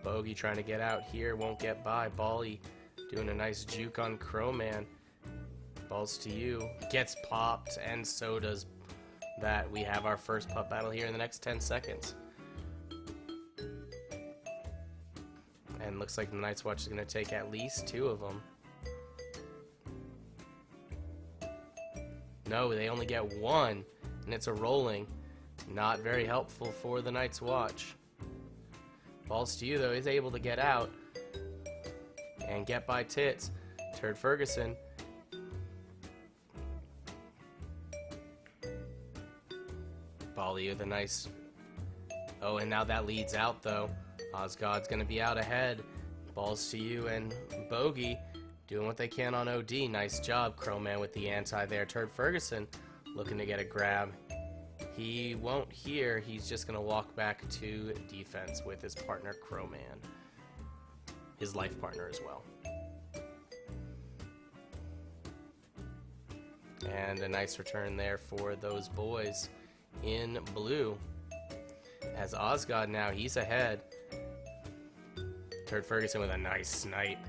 Bogey trying to get out here, won't get by. Bally doing a nice juke on Crowman. Balls to you. Gets popped, and so does that. We have our first pup battle here in the next 10 seconds. And looks like the Night's Watch is going to take at least 2 of them. No, they only get 1, and it's a rolling. Not very helpful for the Night's Watch. Balls to you, though. He's able to get out and get by Tits. Turd Ferguson. Bally with a nice... Oh, and now that leads out, though. Osgod's going to be out ahead. Balls to you, and Bogey doing what they can on OD. Nice job, Crowman with the anti there. Turd Ferguson looking to get a grab. He won't here. He's just going to walk back to defense with his partner, Crowman. His life partner as well. And a nice return there for those boys in blue. As Osgod now, he's ahead. Turd Ferguson with a nice snipe.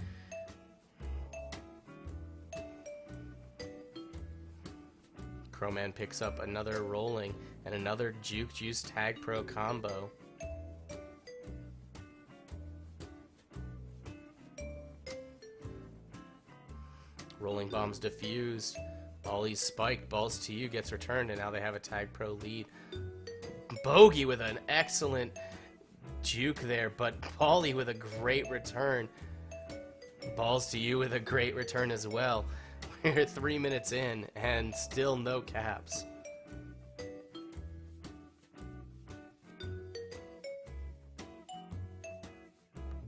Crowman picks up another rolling and another Juke Juice Tag Pro combo. Rolling bombs diffused. Bally's spiked. Balls to you gets returned, and now they have a Tag Pro lead. Bogey with an excellent juke there, but Bally with a great return. Balls to you with a great return as well. We're 3 minutes in, and still no caps.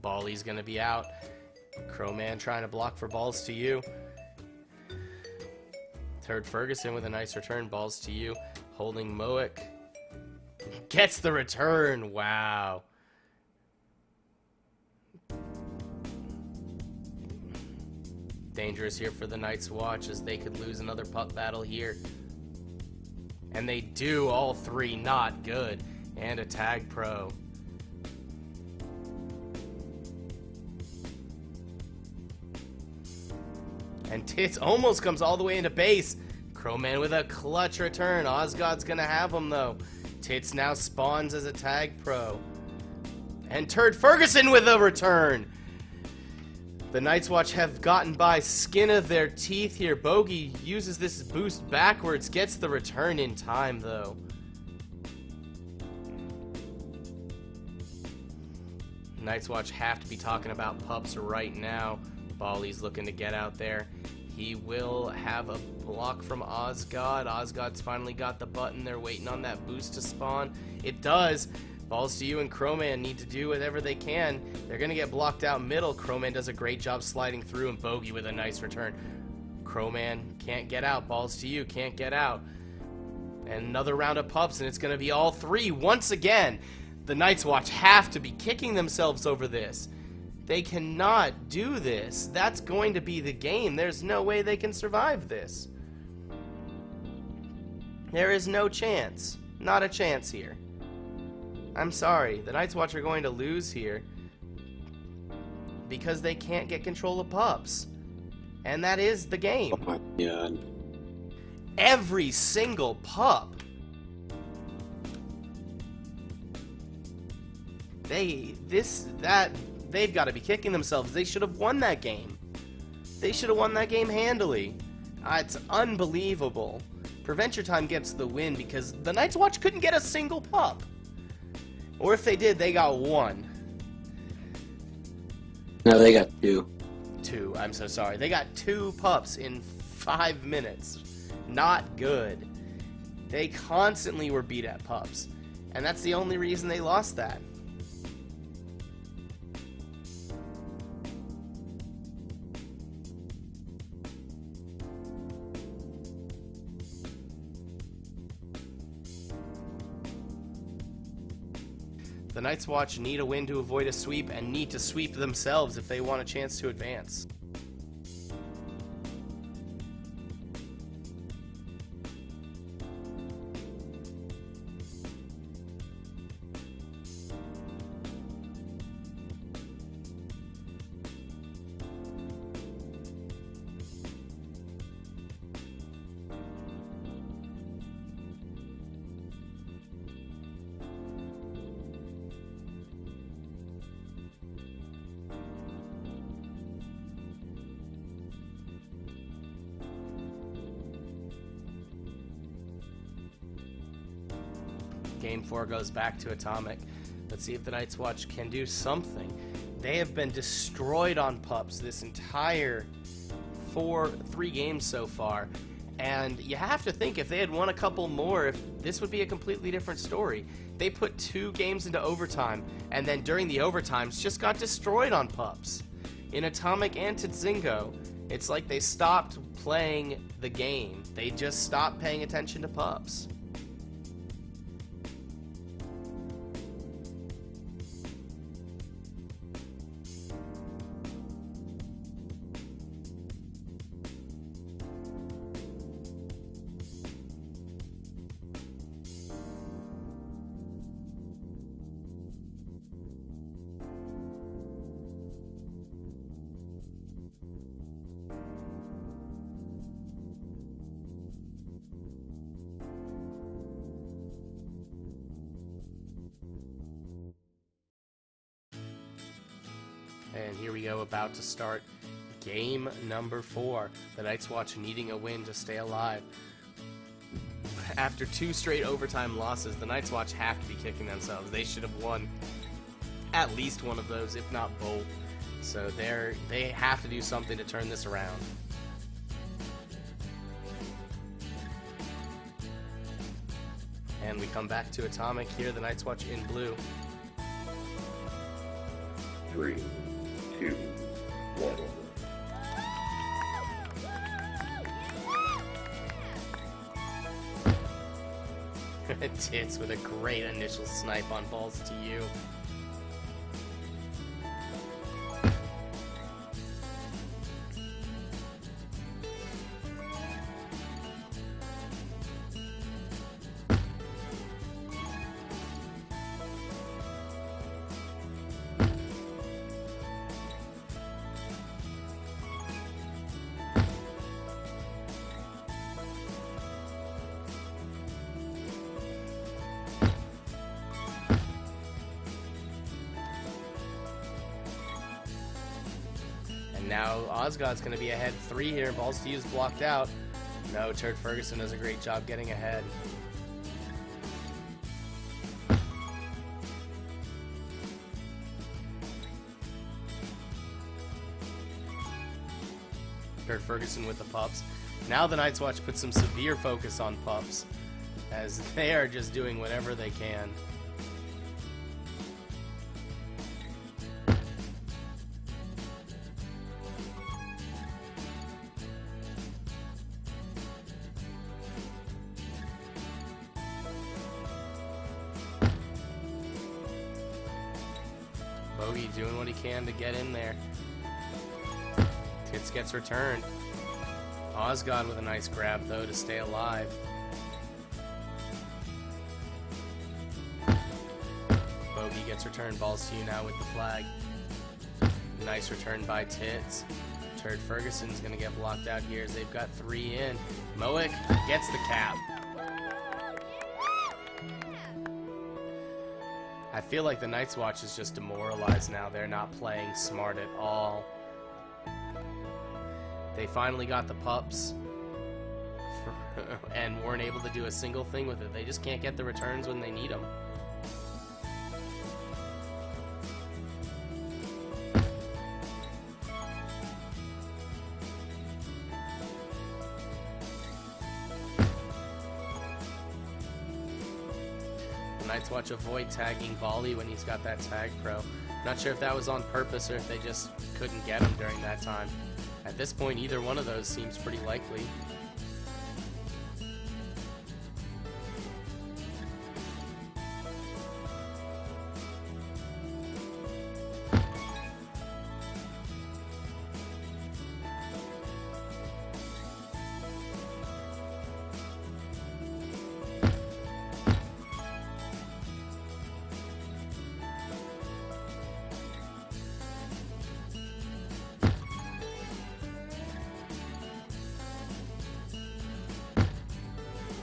Bally's gonna be out. Crowman trying to block for balls to you. Turd Ferguson with a nice return. Balls to you. Holding Moic. Gets the return. Wow. Dangerous here for the Night's Watch, as they could lose another pup battle here. And they do, all 3. Not good. And a Tag Pro. And Tits almost comes all the way into base. Crowman with a clutch return. Osgod's gonna have him, though. Tits now spawns as a Tag Pro. And Turd Ferguson with a return. The Night's Watch have gotten by skin of their teeth here. Bogey uses this boost backwards, gets the return in time, though. Night's Watch have to be talking about pups right now. Bally's looking to get out there. He will have a block from Osgod. Osgod's finally got the button. They're waiting on that boost to spawn. It does. Balls to you, and Crowman need to do whatever they can. They're going to get blocked out middle. Crowman does a great job sliding through, and Bogey with a nice return. Crowman can't get out. Balls to you, can't get out. And another round of pups, and it's going to be all 3 once again. The Night's Watch have to be kicking themselves over this. They cannot do this. That's going to be the game. There's no way they can survive this. There is no chance. Not a chance here. I'm sorry. The Night's Watch are going to lose here because they can't get control of pups. And that is the game. Oh my god. Every single pup they've got to be kicking themselves. They should have won that game. They should have won that game handily. It's unbelievable. Preventure Time gets the win because the Night's Watch couldn't get a single pup. Or if they did, they got one. No, they got 2. Two, I'm so sorry. They got 2 pups in 5 minutes. Not good. They constantly were beat at pups. And that's the only reason they lost that. The Night's Watch need a win to avoid a sweep and need to sweep themselves if they want a chance to advance. Game 4 goes back to Atomic. Let's see if the Night's Watch can do something. They have been destroyed on pups this entire 3 games so far. And you have to think if they had won a couple more, if this would be a completely different story. They put 2 games into overtime, and then during the overtimes just got destroyed on pups. In Atomic and Tzingo, it's like they stopped playing the game. They just stopped paying attention to pups. And here we go, about to start game number 4. The Night's Watch needing a win to stay alive. After 2 straight overtime losses, the Night's Watch have to be kicking themselves. They should have won at least one of those, if not both. So they have to do something to turn this around. And we come back to Atomic here, the Night's Watch in blue. 3, 2, 1. Tits with a great initial snipe on balls to you. Now Osgod's going to be ahead 3 here. Balls to use blocked out. No, Turd Ferguson does a great job getting ahead. Turd Ferguson with the pups. Now the Night's Watch puts some severe focus on pups, as they are just doing whatever they can. Bogey doing what he can to get in there. Tits gets returned. Osgod with a nice grab, though, to stay alive. Bogey gets returned. Balls to you now with the flag. Nice return by Tits. Turd Ferguson's going to get blocked out here as they've got 3 in. Moick gets the cap. I feel like the Night's Watch is just demoralized now. They're not playing smart at all. They finally got the pups and weren't able to do a single thing with it. They just can't get the returns when they need them. Night's Watch avoid tagging Bali when he's got that tag pro. Not sure if that was on purpose or if they just couldn't get him during that time. At this point, either one of those seems pretty likely.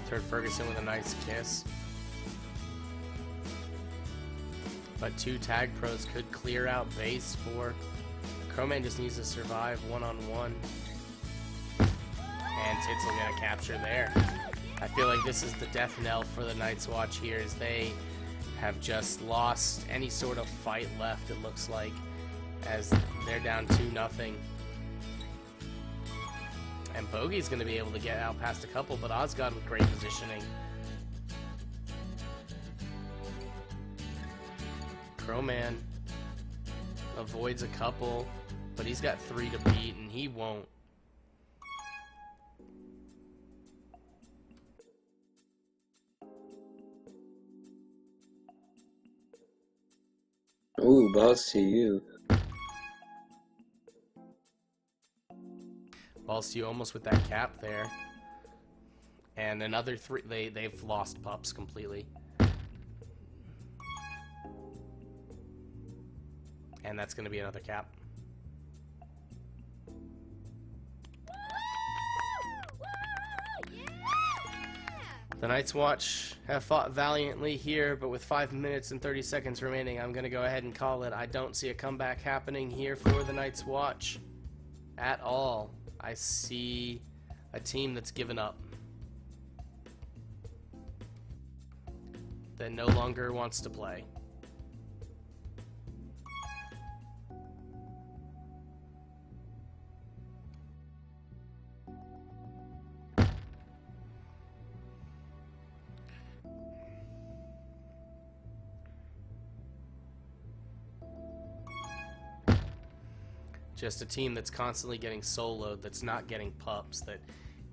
Turd Ferguson with a nice kiss. But 2 tag pros could clear out base for Crowman. Just needs to survive one-on-one. And Tits will get a capture there. I feel like this is the death knell for the Night's Watch here, as they have just lost any sort of fight left, it looks like, as they're down 2-0. And Bogey's going to be able to get out past a couple, but Osgod with great positioning. Crowman avoids a couple, but he's got 3 to beat, and he won't. Ooh, balls to you. Balls to you almost with that cap there. And another 3, they've lost pups completely. And that's going to be another cap. The Night's Watch have fought valiantly here, but with 5 minutes and 30 seconds remaining, I'm going to go ahead and call it. I don't see a comeback happening here for the Night's Watch at all. I see a team that's given up, that no longer wants to play. Just a team that's constantly getting soloed, that's not getting pups, that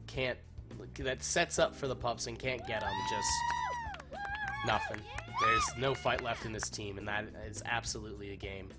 can't, that sets up for the pups and can't get them. Just nothing. There's no fight left in this team, and that is absolutely a game.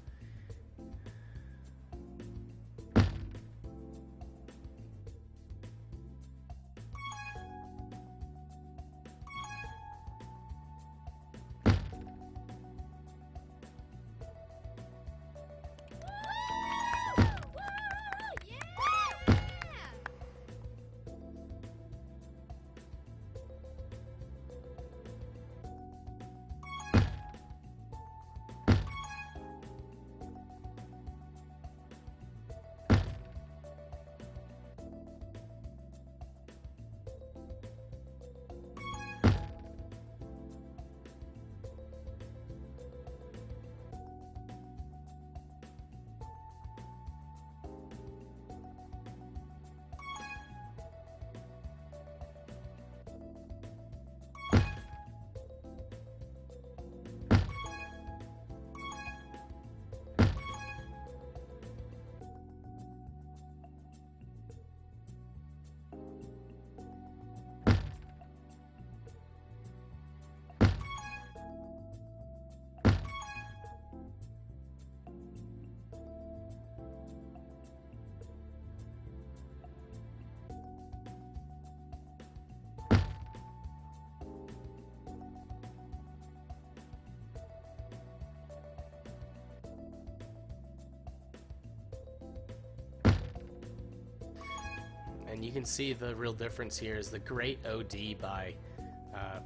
And you can see the real difference here is the great OD by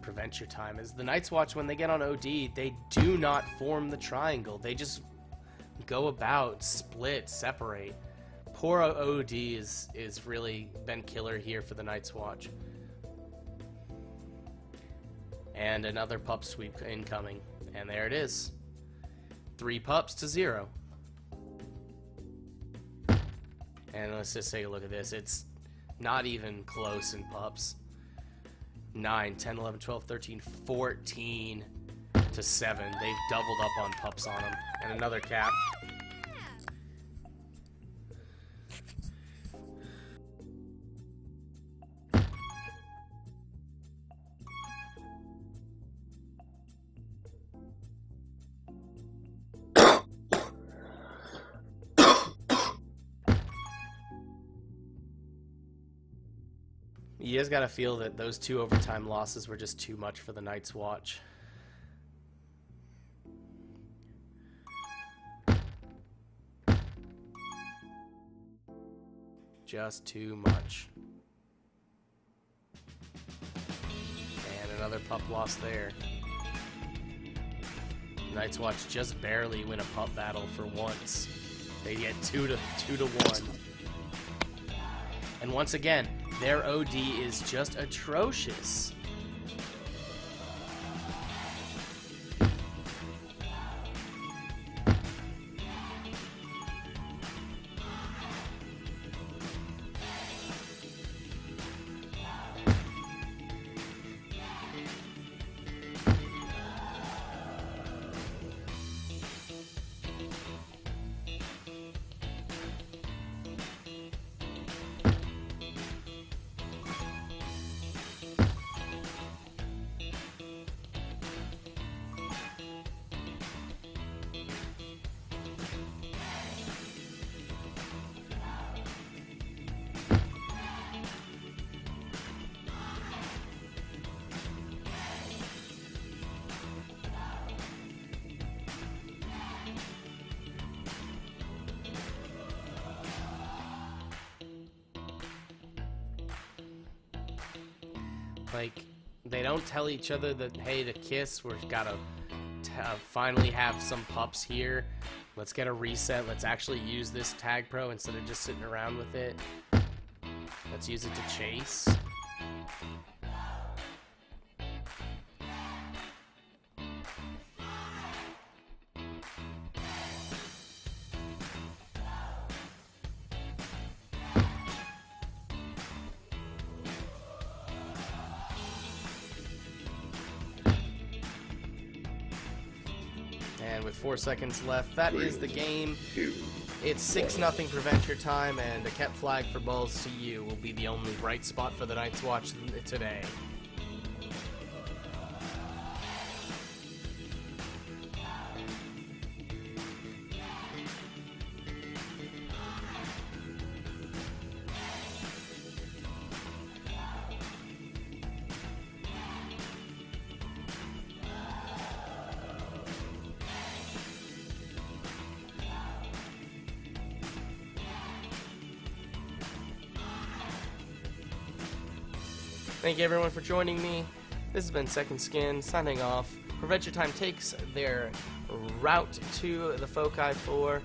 Preventure time is the Night's Watch. When they get on OD, they do not form the triangle. They just go about, split, separate. Poor OD is really been killer here for the Night's Watch. And another pup sweep incoming. And there it is. 3 pups to 0. And let's just take a look at this. It's not even close in pups. 9, 10, 11, 12, 13, 14 to 7. They've doubled up on pups on them. And another cap. You guys gotta feel that those 2 overtime losses were just too much for the Night's Watch. Just too much. And another pup loss there. Night's Watch just barely win a pup battle for once. They get 2 to 1. And once again, their OD is just atrocious. Like, they don't tell each other that, hey, to kiss, we've got to finally have some pups here. Let's get a reset. Let's actually use this tag pro instead of just sitting around with it. Let's use it to chase. And with 4 seconds left, that is the game. It's 6-0 Preventure time, and a kept flag for balls to you will be the only bright spot for the Night's Watch today. Thank you everyone for joining me. This has been Second Skin signing off. Preventure Time takes their route to the Foci 4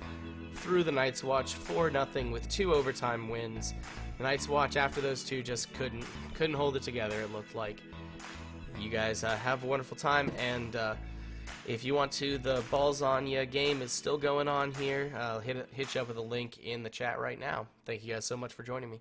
through the Night's Watch 4-0 with 2 overtime wins. The Night's Watch after those 2 just couldn't hold it together, it looked like. You guys have a wonderful time, and if you want to, the Balls on Ya game is still going on here. I'll hit you up with a link in the chat right now. Thank you guys so much for joining me.